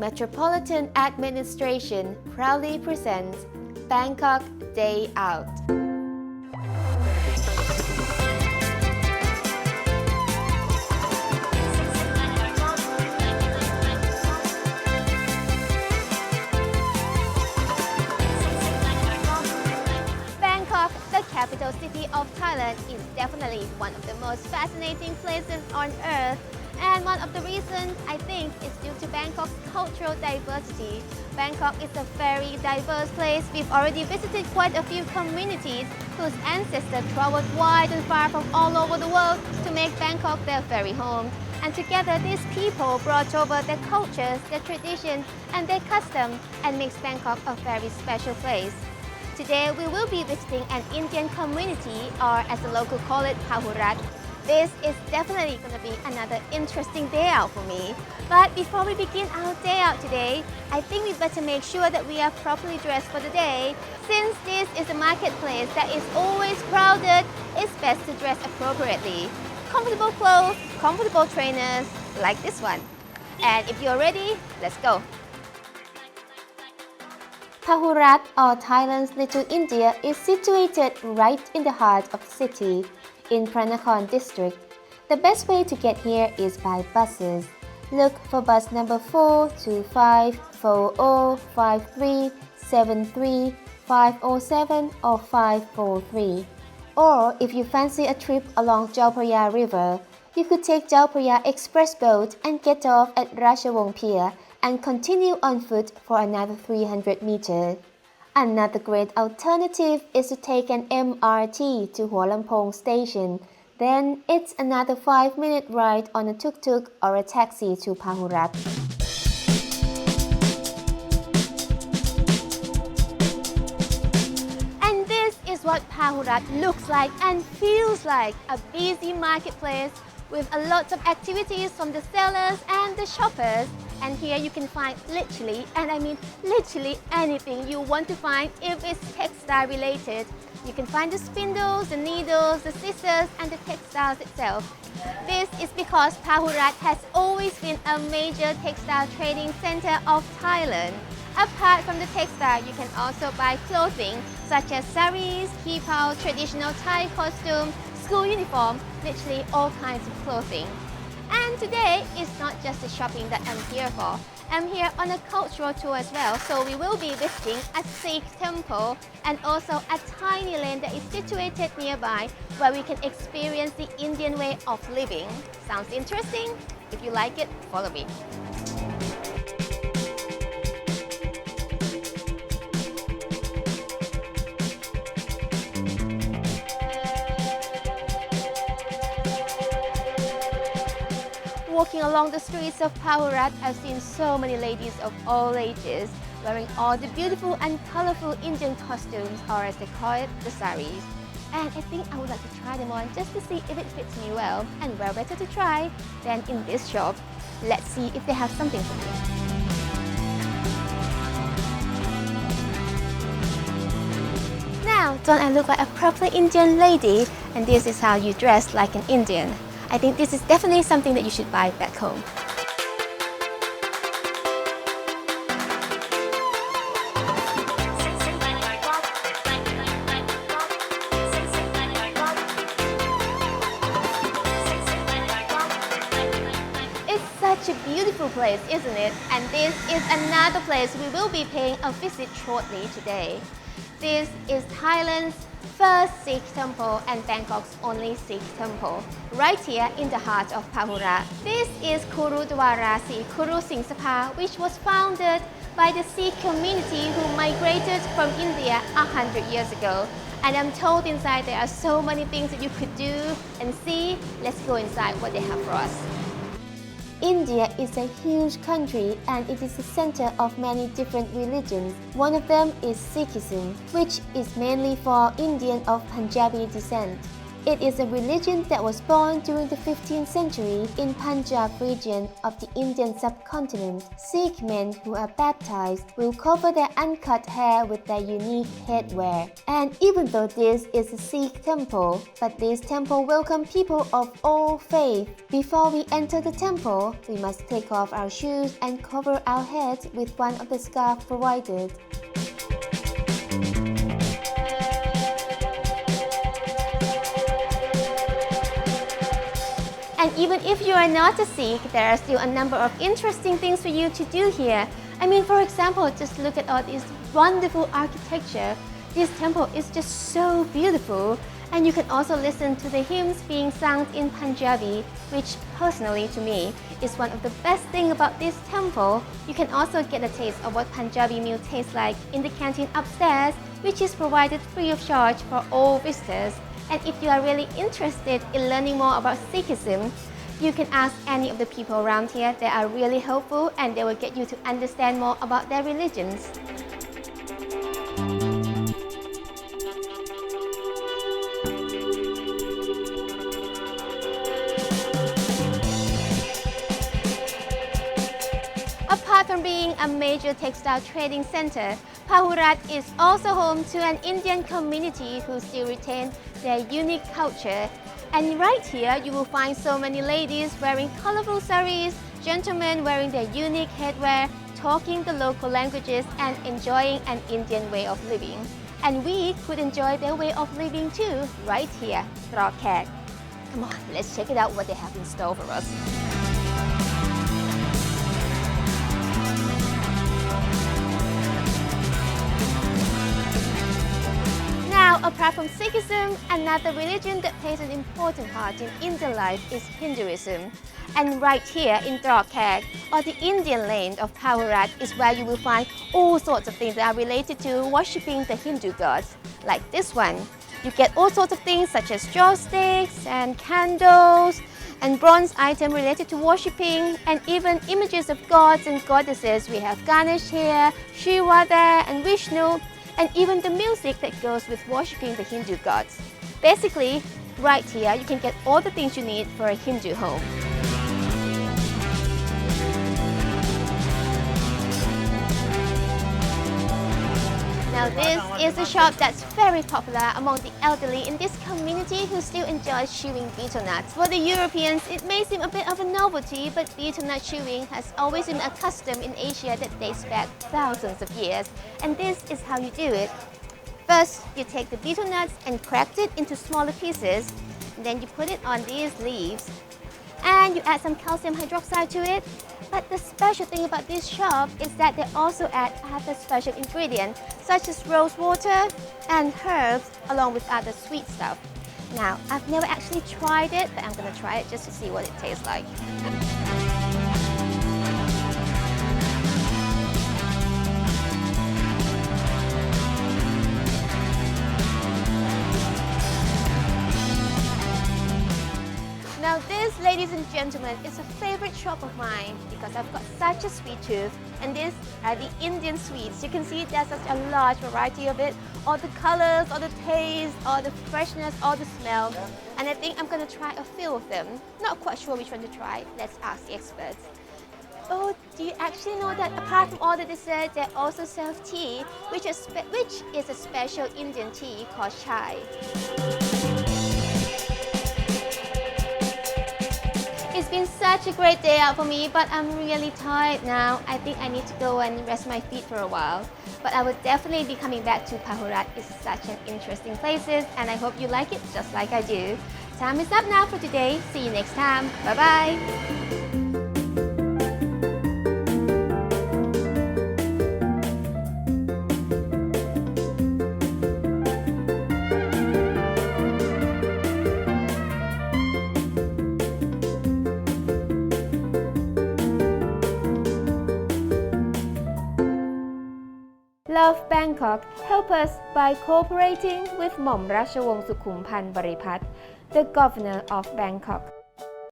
Metropolitan Administration proudly presents Bangkok Day Out. Bangkok, the capital city of Thailand, is definitely one of the most fascinating places on earth. And one of the reasons, I think, is due to Bangkok's cultural diversity. Bangkok is a very diverse place. We've already visited quite a few communities whose ancestors traveled wide and far from all over the world to make Bangkok their very home. And together, these people brought over their cultures, their traditions, and their customs, and makes Bangkok a very special place. Today, we will be visiting an Indian community, or as the locals call it, Pahurat. This is definitely going to be another interesting day out for me. But before we begin our day out today, I think we better make sure that we are properly dressed for the day. Since this is a marketplace that is always crowded, it's best to dress appropriately. Comfortable clothes, comfortable trainers, like this one. And if you're ready, let's go. Pahurat, or Thailand's Little India, is situated right in the heart of the city, in Pranakhon district. The best way to get here is by buses. Look for bus number 425, 40, 53, 73, 507 or 543. Or if you fancy a trip along Chao Phraya River, you could take Chao Phraya Express boat and get off at Ratchavong Pier and continue on foot for another 300 meters. Another great alternative is to take an MRT to Hua Lamphong station. Then it's another 5-minute ride on a tuk-tuk or a taxi to Pahurat. And this is what Pahurat looks like and feels like, a busy marketplace with a lot of activities from the sellers and the shoppers. And here you can find literally, and I mean literally anything you want to find if it's textile related. You can find the spindles, the needles, the scissors, and the textiles itself. This is because Pahurat has always been a major textile trading center of Thailand. Apart from the textile, you can also buy clothing such as saris, kipao, traditional Thai costumes, school uniform, literally all kinds of clothing. And today is not just the shopping that I'm here for. I'm here on a cultural tour as well, so we will be visiting a Sikh temple and also a tiny lane that is situated nearby where we can experience the Indian way of living. Sounds interesting? If you like it, follow me. Walking along the streets of Pahurat, I've seen so many ladies of all ages wearing all the beautiful and colorful Indian costumes, or as they call it, the saris. And I think I would like to try them on just to see if it fits me well. And where better to try than in this shop. Let's see if they have something for me. Now, don't I look like a proper Indian lady? And this is how you dress like an Indian. I think this is definitely something that you should buy back home. It's such a beautiful place, isn't it? And this is another place we will be paying a visit shortly today. This is Thailand's first Sikh temple and Bangkok's only Sikh temple, right here in the heart of Pahurat. This is Gurudwara Sikh Guru Singh Sabha, which was founded by the Sikh community who migrated from India 100 years ago. And I'm told inside there are so many things that you could do and see. Let's go inside what they have for us. India is a huge country and it is the center of many different religions. One of them is Sikhism, which is mainly for Indian of Punjabi descent. It is a religion that was born during the 15th century in Punjab region of the Indian subcontinent. Sikh men who are baptized will cover their uncut hair with their unique headwear. And even though this is a Sikh temple, but this temple welcomes people of all faiths. Before we enter the temple, we must take off our shoes and cover our heads with one of the scarves provided. And even if you are not a Sikh, there are still a number of interesting things for you to do here. I mean, for example, just look at all this wonderful architecture. This temple is just so beautiful. And you can also listen to the hymns being sung in Punjabi, which personally to me is one of the best things about this temple. You can also get a taste of what Punjabi meal tastes like in the canteen upstairs, which is provided free of charge for all visitors. And if you are really interested in learning more about Sikhism, you can ask any of the people around here. They are really helpful and they will get you to understand more about their religions. Apart from being a major textile trading center, Pahurat is also home to an Indian community who still retain their unique culture. And right here, you will find so many ladies wearing colorful saris, gentlemen wearing their unique headwear, talking the local languages and enjoying an Indian way of living. And we could enjoy their way of living too, right here, Pahurat. Come on, let's check it out what they have in store for us. Now, apart from Sikhism, another religion that plays an important part in Indian life is Hinduism. And right here in Pahurat, or the Indian land of Pahurat, is where you will find all sorts of things that are related to worshipping the Hindu gods. Like this one, you get all sorts of things such as joysticks and candles and bronze items related to worshipping, and even images of gods and goddesses. We have Ganesh here, Shiva there, and Vishnu, and even the music that goes with worshipping the Hindu gods. Basically, right here, you can get all the things you need for a Hindu home. Now this is a shop that's very popular among the elderly in this community who still enjoy chewing betel nuts. For the Europeans, it may seem a bit of a novelty, but betel nut chewing has always been a custom in Asia that dates back thousands of years. And this is how you do it. First, you take the betel nuts and crack it into smaller pieces. And then you put it on these leaves. And you add some calcium hydroxide to it. But the special thing about this shop is that they also add other special ingredients such as rose water and herbs along with other sweet stuff. Now, I've never actually tried it, but I'm going to try it just to see what it tastes like. Now this, ladies and gentlemen, is a favorite shop of mine because I've got such a sweet tooth, and these are the Indian sweets. You can see there's such a large variety of it, all the colors, all the taste, all the freshness, all the smell. And I think I'm going to try a few of them. Not quite sure which one to try. Let's ask the experts. Oh, do you actually know that apart from all the desserts, they also serve tea, which is a special Indian tea called chai. It's been such a great day out for me, but I'm really tired now. I think I need to go and rest my feet for a while. But I will definitely be coming back to Pahurat. It's such an interesting place, and I hope you like it just like I do. Time is up now for today. See you next time. Bye-bye. Love Bangkok help us by cooperating with Hmom Rachawong Sukhumpan Baripat, the Governor of Bangkok.